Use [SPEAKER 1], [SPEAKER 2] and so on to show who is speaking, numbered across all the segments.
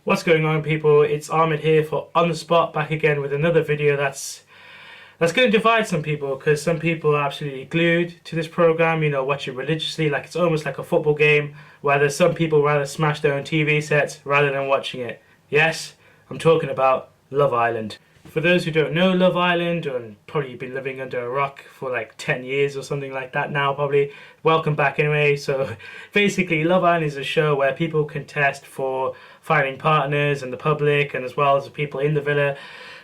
[SPEAKER 1] What's going on, people? It's Ahmed here for On the Spot, back again with another video that's going to divide some people, because some people are absolutely glued to this program, watch it religiously, like it's almost like a football game, where there's some people rather smash their own TV sets rather than watching it. Yes, I'm talking about Love Island. For those who don't know Love Island, and probably been living under a rock for like 10 years or something like that now, probably, welcome back anyway. So basically, Love Island is a show where people contest for finding partners, and the public, and as well as the people in the villa,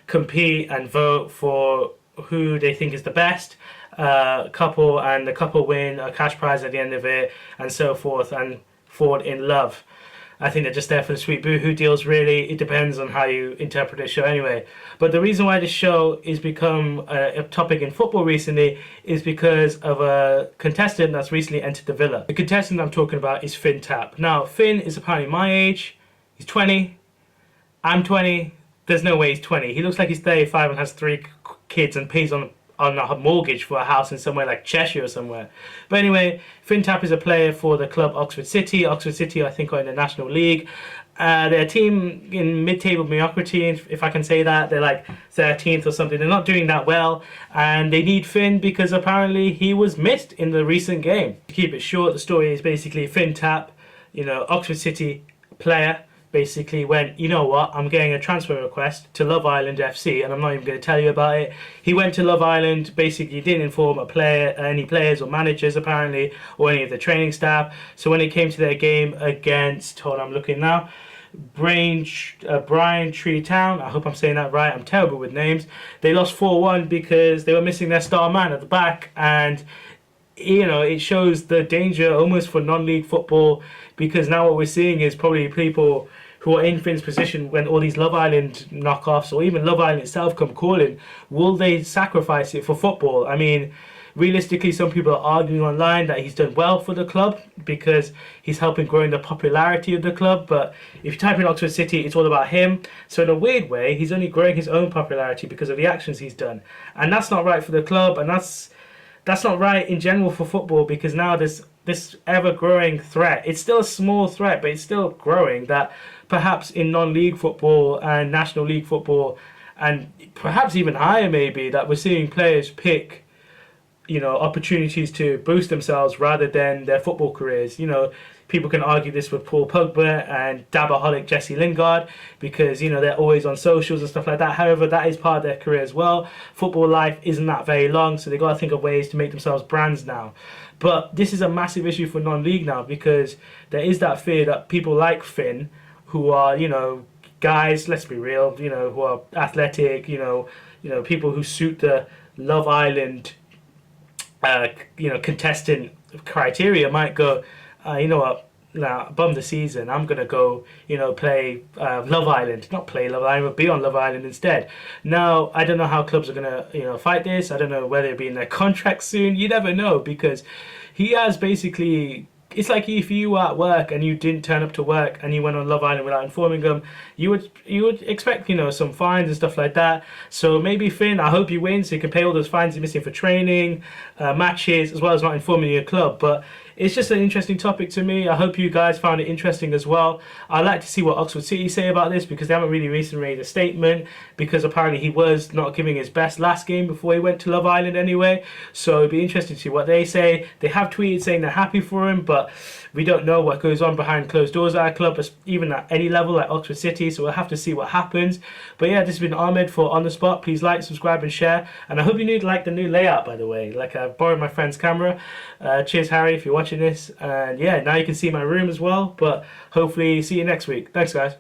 [SPEAKER 1] compete and vote for who they think is the best couple, and the couple win a cash prize at the end of it, and so forth, and fall in love. I think they're just there for the sweet boohoo deals, really. It depends on how you interpret the show anyway. But the reason why this show has become a topic in football recently is because of a contestant that's recently entered the villa. The contestant I'm talking about is Tapp. Now, Finn is apparently my age. He's 20. I'm 20. There's no way he's 20. He looks like he's 35 and has 3 kids and pays on a mortgage for a house in somewhere like Cheshire or somewhere. But anyway, Tapp is a player for the club Oxford City. Oxford City, I think, are in the National League. They're a team in mid-table mediocrity, if I can say that. They're like 13th or something. They're not doing that well, and they need Finn because apparently he was missed in the recent game. To keep it short, the story is basically Tapp, Oxford City player, basically went, you know what, I'm getting a transfer request to Love Island FC, and I'm not even going to tell you about it. He went to Love Island, basically didn't inform any players or managers apparently, or any of the training staff. So when it came to their game against, hold on, I'm looking now, Braintree Town, I hope I'm saying that right, I'm terrible with names, they lost 4-1 because they were missing their star man at the back. And it shows the danger almost for non-league football, because now what we're seeing is probably people who are in Finn's position, when all these Love Island knockoffs or even Love Island itself come calling, will they sacrifice it for football? I mean, realistically, some people are arguing online that he's done well for the club because he's helping growing the popularity of the club. But if you type in Oxford City, it's all about him. So in a weird way, he's only growing his own popularity because of the actions he's done. And that's not right for the club, and that's not right in general for football, because now there's this ever-growing threat. It's still a small threat, but it's still growing, that perhaps in non-league football and National League football, and perhaps even higher maybe, that we're seeing players pick opportunities to boost themselves rather than their football careers. People can argue this with Paul Pogba and dabaholic Jesse Lingard, because they're always on socials and stuff like that. However, that is part of their career as well. Football life isn't that very long, so they got to think of ways to make themselves brands now. But this is a massive issue for non-league now, because there is that fear that people like Finn, who are guys, let's be real, who are athletic, people who suit the Love Island contestant criteria, might go, you know what, nah, bum the season, I'm gonna go play Love Island, not play Love Island, but be on Love Island instead. Now, I don't know how clubs are gonna fight this. I don't know whether it'll be in their contract soon. You never know, because he has basically, it's like if you were at work and you didn't turn up to work and you went on Love Island without informing them, you would expect some fines and stuff like that. So maybe Finn, I hope you win so you can pay all those fines you're missing for training, matches, as well as not informing your club. But it's just an interesting topic to me. I hope you guys found it interesting as well. I'd like to see what Oxford City say about this, because they haven't really recently made a statement, because apparently he was not giving his best last game before he went to Love Island anyway. So it'd be interesting to see what they say. They have tweeted saying they're happy for him, but we don't know what goes on behind closed doors at a club, even at any level like Oxford City. So we'll have to see what happens. But yeah, this has been Ahmed for On The Spot. Please like, subscribe and share. And I hope you like the new layout, by the way. Like, I borrowed my friend's camera. Cheers, Harry, if you're watching this. And yeah, now you can see my room as well. But hopefully see you next week. Thanks, guys.